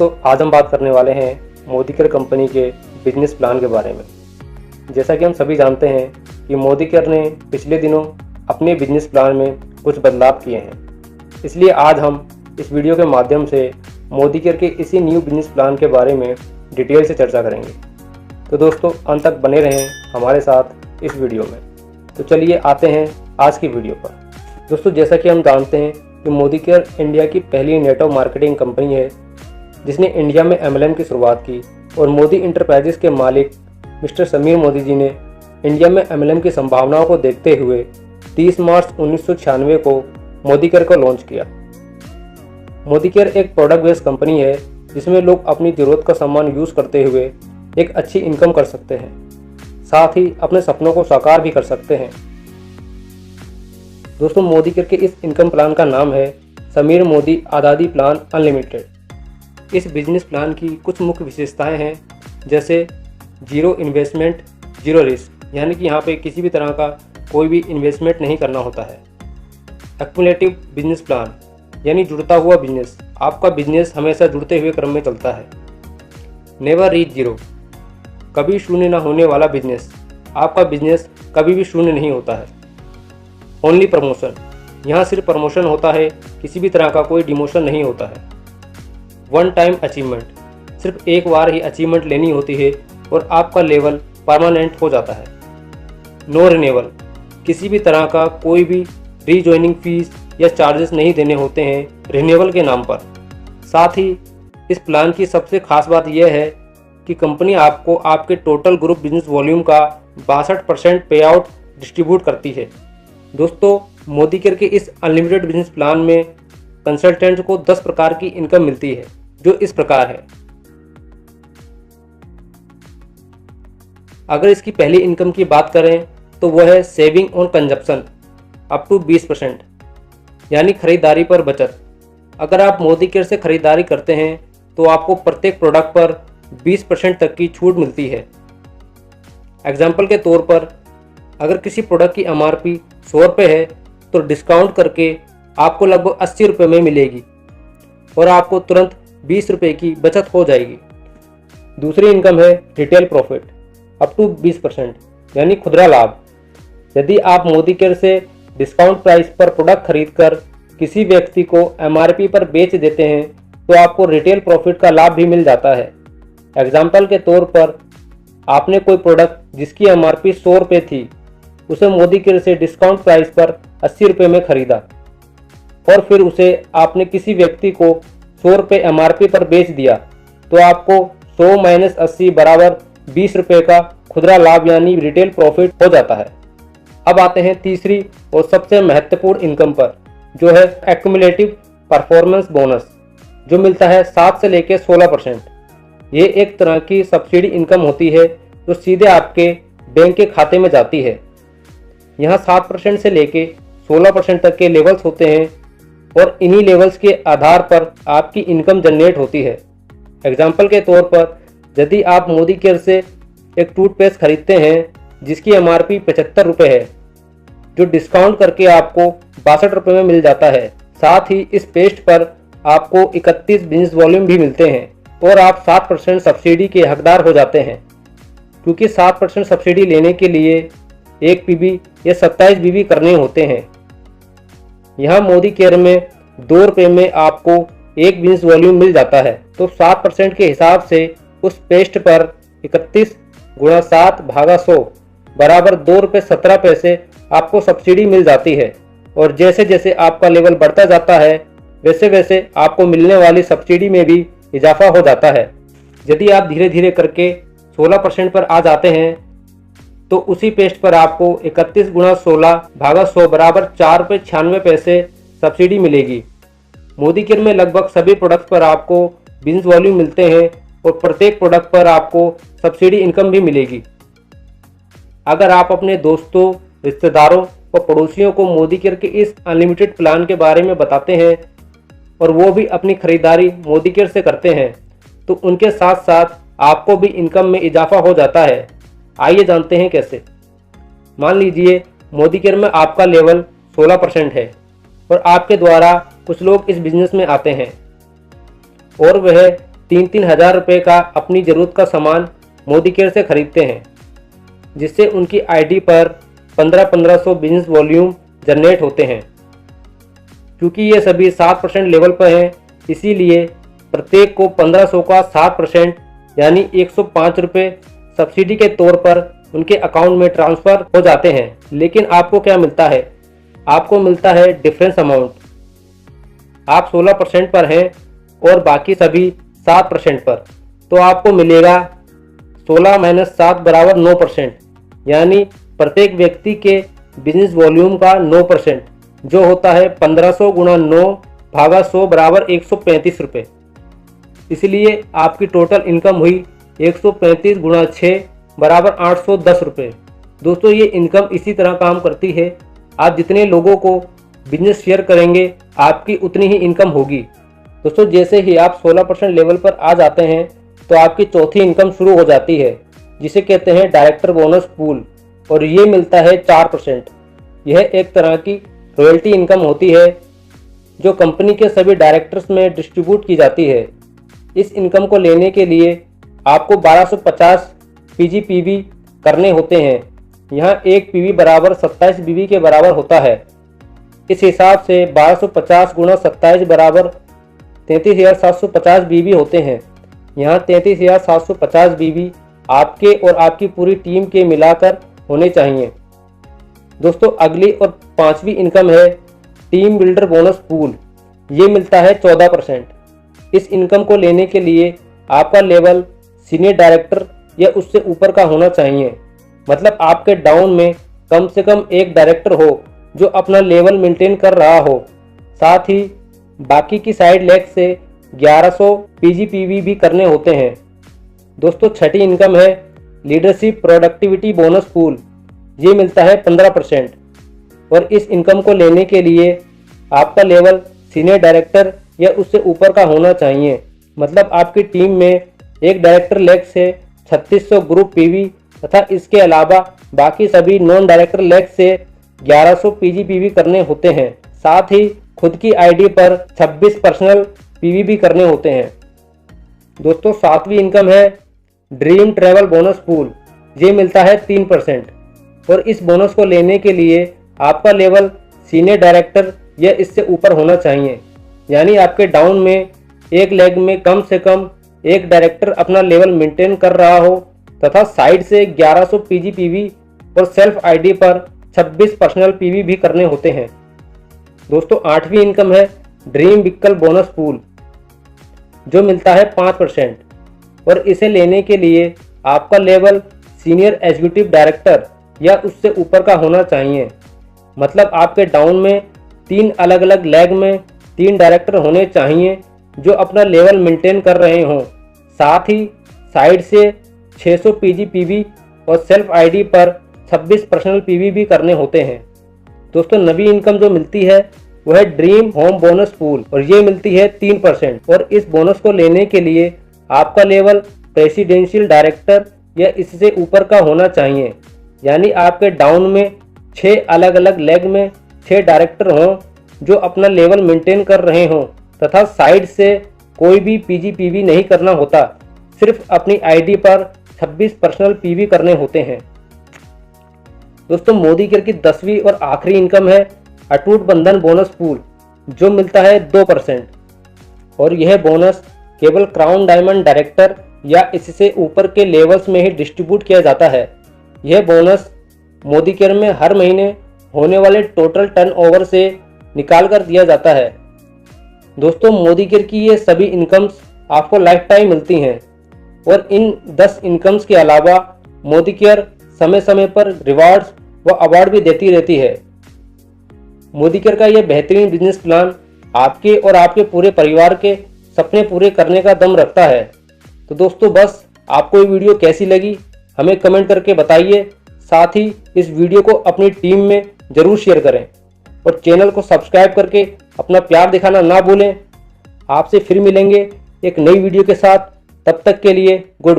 दोस्तों, आज हम बात करने वाले हैं मोदी केयर कंपनी के बिजनेस प्लान के बारे में। जैसा कि हम सभी जानते हैं कि मोदी केयर ने पिछले दिनों अपने बिजनेस प्लान में कुछ बदलाव किए हैं, इसलिए आज हम इस वीडियो के माध्यम से मोदी केयर के इसी न्यू बिजनेस प्लान के बारे में डिटेल से चर्चा करेंगे। तो दोस्तों, अंत तक बने रहें हमारे साथ इस वीडियो में। तो चलिए आते हैं आज की वीडियो पर। दोस्तों, जैसा कि हम जानते हैं कि मोदी केयर इंडिया की पहली नेटवर्क मार्केटिंग कंपनी है जिसने इंडिया में MLM की शुरुआत की, और मोदी इंटरप्राइजेस के मालिक मिस्टर समीर मोदी जी ने इंडिया में MLM की संभावनाओं को देखते हुए 30 मार्च 1996 को मोदी केयर को लॉन्च किया। मोदी केयर एक प्रोडक्ट बेस्ड कंपनी है जिसमें लोग अपनी ज़रूरत का सामान यूज़ करते हुए एक अच्छी इनकम कर सकते हैं, साथ ही अपने सपनों को साकार भी कर सकते हैं। दोस्तों, मोदी केयर के इस इनकम प्लान का नाम है समीर मोदी आज़ादी प्लान अनलिमिटेड। इस बिजनेस प्लान की कुछ मुख्य विशेषताएं हैं, जैसे जीरो इन्वेस्टमेंट जीरो रिस्क, यानी कि यहाँ पे किसी भी तरह का कोई भी इन्वेस्टमेंट नहीं करना होता है। एक्युमुलेटिव बिजनेस प्लान, यानी जुड़ता हुआ बिजनेस, आपका बिजनेस हमेशा जुड़ते हुए क्रम में चलता है। नेवर रीच जीरो, कभी शून्य न होने वाला बिजनेस, आपका बिजनेस कभी भी शून्य नहीं होता है। ओनली प्रमोशन, यहाँ सिर्फ प्रमोशन होता है, किसी भी तरह का कोई डिमोशन नहीं होता है। वन टाइम अचीवमेंट, सिर्फ एक बार ही अचीवमेंट लेनी होती है और आपका लेवल परमानेंट हो जाता है। नो रिन्यूअल, किसी भी तरह का कोई भी रीजॉइनिंग फीस या चार्जेस नहीं देने होते हैं रिन्यूअल के नाम पर। साथ ही इस प्लान की सबसे खास बात यह है कि कंपनी आपको आपके टोटल ग्रुप बिजनेस वॉल्यूम का 62% पे आउट डिस्ट्रीब्यूट करती है। दोस्तों, मोदी केयर के इस अनलिमिटेड बिजनेस प्लान में कंसल्टेंट को 10 प्रकार की इनकम मिलती है, जो इस प्रकार है। अगर इसकी पहली इनकम की बात करें तो वह है saving on consumption up to 20%, यानी खरीदारी पर बचत। अगर आप मोदी केयर से खरीदारी करते हैं तो आपको प्रत्येक प्रोडक्ट पर 20% तक की छूट मिलती है। एग्जाम्पल के तौर पर, अगर किसी प्रोडक्ट की MRP 100 रुपये है तो डिस्काउंट करके आपको लगभग 80 रुपये में मिलेगी और आपको तुरंत 20 रुपये की बचत हो जाएगी। दूसरी इनकम है रिटेल प्रॉफिट अप टू 20%, यानी खुदरा लाभ। यदि आप मोदी केयर से डिस्काउंट प्राइस पर प्रोडक्ट खरीदकर किसी व्यक्ति को MRP पर बेच देते हैं तो आपको रिटेल प्रॉफिट का लाभ भी मिल जाता है। एग्जाम्पल के तौर पर, आपने कोई प्रोडक्ट जिसकी MRP 100 रुपये थी उसे मोदी केयर से डिस्काउंट प्राइस पर 80 रुपये में खरीदा और फिर उसे आपने किसी व्यक्ति को 100 रुपये MRP पर बेच दिया, तो आपको 100 - 80 बराबर 20 रुपये का खुदरा लाभ यानी रिटेल प्रॉफिट हो जाता है। अब आते हैं तीसरी और सबसे महत्वपूर्ण इनकम पर, जो है एक्युमुलेटिव परफॉर्मेंस बोनस, जो मिलता है 7 से लेकर 16%। ये एक तरह की सब्सिडी इनकम होती है जो सीधे आपके बैंक के खाते में जाती है। यहाँ 7% से लेके 16% तक के लेवल्स होते हैं और इन्हीं लेवल्स के आधार पर आपकी इनकम जनरेट होती है। एग्जाम्पल के तौर पर, यदि आप मोदी केयर से एक टूथपेस्ट खरीदते हैं जिसकी MRP 75 रुपये है, जो डिस्काउंट करके आपको 62 रुपये में मिल जाता है। साथ ही इस पेस्ट पर आपको 31 बिजनेस वॉल्यूम भी मिलते हैं और आप 7% सब्सिडी के हकदार हो जाते हैं। क्योंकि 7% सब्सिडी लेने के लिए 1 PB या 27 BB करने होते हैं। यहाँ मोदी केयर में 2 रुपये में आपको 1 बिजनेस वॉल्यूम मिल जाता है, तो 7% के हिसाब से उस पेस्ट पर 31 × 7/100 बराबर 2 रुपये 17 पैसे आपको सब्सिडी मिल जाती है। और जैसे जैसे आपका लेवल बढ़ता जाता है वैसे वैसे आपको मिलने वाली सब्सिडी में भी इजाफा हो जाता है। यदि आप धीरे धीरे करके 16% पर आ जाते हैं तो उसी पेस्ट पर आपको 31 × 16/100 बराबर 4 रुपये 96 पैसे सब्सिडी मिलेगी। मोदी केयर में लगभग सभी प्रोडक्ट्स पर आपको बिजनेस वॉल्यूम मिलते हैं और प्रत्येक प्रोडक्ट पर आपको सब्सिडी इनकम भी मिलेगी। अगर आप अपने दोस्तों, रिश्तेदारों और पड़ोसियों को मोदी केयर के इस अनलिमिटेड प्लान के बारे में बताते हैं और वो भी अपनी खरीदारी मोदी केयर से करते हैं, तो उनके साथ साथ आपको भी इनकम में इजाफा हो जाता है। आइए जानते हैं कैसे। मान लीजिए मोदी केयर में आपका लेवल 16% है और आपके द्वारा कुछ लोग इस बिजनेस में आते हैं और वह 3-3 हज़ार रुपये का अपनी ज़रूरत का सामान मोदी केयर से खरीदते हैं, जिससे उनकी आईडी पर 1500 बिजनेस वॉल्यूम जनरेट होते हैं। क्योंकि ये सभी 7% लेवल पर हैं, इसीलिए प्रत्येक को 1500 का 7% यानी 105 रुपये सब्सिडी के तौर पर उनके अकाउंट में ट्रांसफ़र हो जाते हैं। लेकिन आपको क्या मिलता है? आपको मिलता है डिफरेंस अमाउंट। आप 16% पर हैं और बाकी सभी 7% पर, तो आपको मिलेगा 16 - 7 = 9%, यानी प्रत्येक व्यक्ति के बिजनेस वॉल्यूम का 9%, जो होता है 1500 × 9 / 100 = 135 रुपये। इसलिए आपकी टोटल इनकम हुई 135 × 6 = 810 रुपये। दोस्तों, ये इनकम इसी तरह काम करती है। आप जितने लोगों को बिजनेस शेयर करेंगे, आपकी उतनी ही इनकम होगी। दोस्तों, जैसे ही आप 16% लेवल पर आ जाते हैं तो आपकी चौथी इनकम शुरू हो जाती है, जिसे कहते हैं डायरेक्टर बोनस पूल, और ये मिलता है 4%। यह एक तरह की रॉयल्टी इनकम होती है जो कंपनी के सभी डायरेक्टर्स में डिस्ट्रीब्यूट की जाती है। इस इनकम को लेने के लिए आपको 1250 PGPB करने होते हैं। यहाँ एक PV बराबर 27 BV के बराबर होता है। इस हिसाब से 1250 × 27 बराबर 33,750 BV होते हैं। यहाँ 33,750 BV आपके और आपकी पूरी टीम के मिलाकर होने चाहिए। दोस्तों, अगली और 5वीं इनकम है टीम बिल्डर बोनस पूल। ये मिलता है 14%। इस इनकम को लेने के लिए आपका लेवल सीनियर डायरेक्टर या उससे ऊपर का होना चाहिए। मतलब आपके डाउन में कम से कम एक डायरेक्टर हो जो अपना लेवल मेंटेन कर रहा हो। साथ ही बाकी की साइड लेग से 1100 PGPB भी करने होते हैं। दोस्तों, छठी इनकम है लीडरशिप प्रोडक्टिविटी बोनस पूल। ये मिलता है 15%, और इस इनकम को लेने के लिए आपका लेवल सीनियर डायरेक्टर या उससे ऊपर का होना चाहिए। मतलब आपकी टीम में एक डायरेक्टर लेग से 3600 ग्रुप PV तथा इसके अलावा बाकी सभी नॉन डायरेक्टर लेग से 1100 PGPB करने होते हैं। साथ ही खुद की आईडी पर 26 पर्सनल PV भी करने होते हैं। दोस्तों, 7वीं इनकम है ड्रीम ट्रैवल बोनस पूल। ये मिलता है 3%, और इस बोनस को लेने के लिए आपका लेवल सीनियर डायरेक्टर या इससे ऊपर होना चाहिए। यानी आपके डाउन में एक लेग में कम से कम एक डायरेक्टर अपना लेवल मेंटेन कर रहा हो तथा साइड से 1100 PGPB और सेल्फ आईडी पर 26 पर्सनल PV भी करने होते हैं। दोस्तों, 8वीं इनकम है ड्रीम व्हीकल बोनस पूल, जो मिलता है 5%, और इसे लेने के लिए आपका लेवल सीनियर एग्जीक्यूटिव डायरेक्टर या उससे ऊपर का होना चाहिए। मतलब आपके डाउन में 3 अलग अलग लेग में 3 डायरेक्टर होने चाहिए जो अपना लेवल मेंटेन कर रहे हों। साथ ही साइड से 600 PGPB और सेल्फ आईडी पर 26 पर्सनल PV भी करने होते हैं। दोस्तों, 9वीं इनकम जो मिलती है वह है ड्रीम होम बोनस पूल, और ये मिलती है 3%, और इस बोनस को लेने के लिए आपका लेवल प्रेसिडेंशियल डायरेक्टर या इससे ऊपर का होना चाहिए। यानी आपके डाउन में 6 अलग अलग लेग में 6 डायरेक्टर हों जो अपना लेवल मेंटेन कर रहे हों तथा साइड से कोई भी PGPB नहीं करना होता, सिर्फ अपनी आईडी पर 26 पर्सनल PV करने होते हैं। दोस्तों, मोदी केयर की 10वीं और आखिरी इनकम है अटूट बंधन बोनस पूल, जो मिलता है 2%, और यह बोनस केवल क्राउन डायमंड डायरेक्टर या इससे ऊपर के लेवल्स में ही डिस्ट्रीब्यूट किया जाता है। यह बोनस मोदी केयर में हर महीने होने वाले टोटल टर्नओवर से निकाल कर दिया जाता है। दोस्तों, मोदी केयर की ये सभी इनकम्स आपको लाइफ टाइम मिलती हैं, और इन 10 इनकम्स के अलावा मोदी केयर समय समय पर रिवार्ड्स व अवार्ड भी देती रहती है। मोदी केयर का यह बेहतरीन बिजनेस प्लान आपके और आपके पूरे परिवार के सपने पूरे करने का दम रखता है। तो दोस्तों, बस आपको ये वीडियो कैसी लगी हमें कमेंट करके बताइए। साथ ही इस वीडियो को अपनी टीम में जरूर शेयर करें, और चैनल को सब्सक्राइब करके अपना प्यार दिखाना ना भूलें। आपसे फिर मिलेंगे एक नई वीडियो के साथ। तब तक के लिए गुड बाय।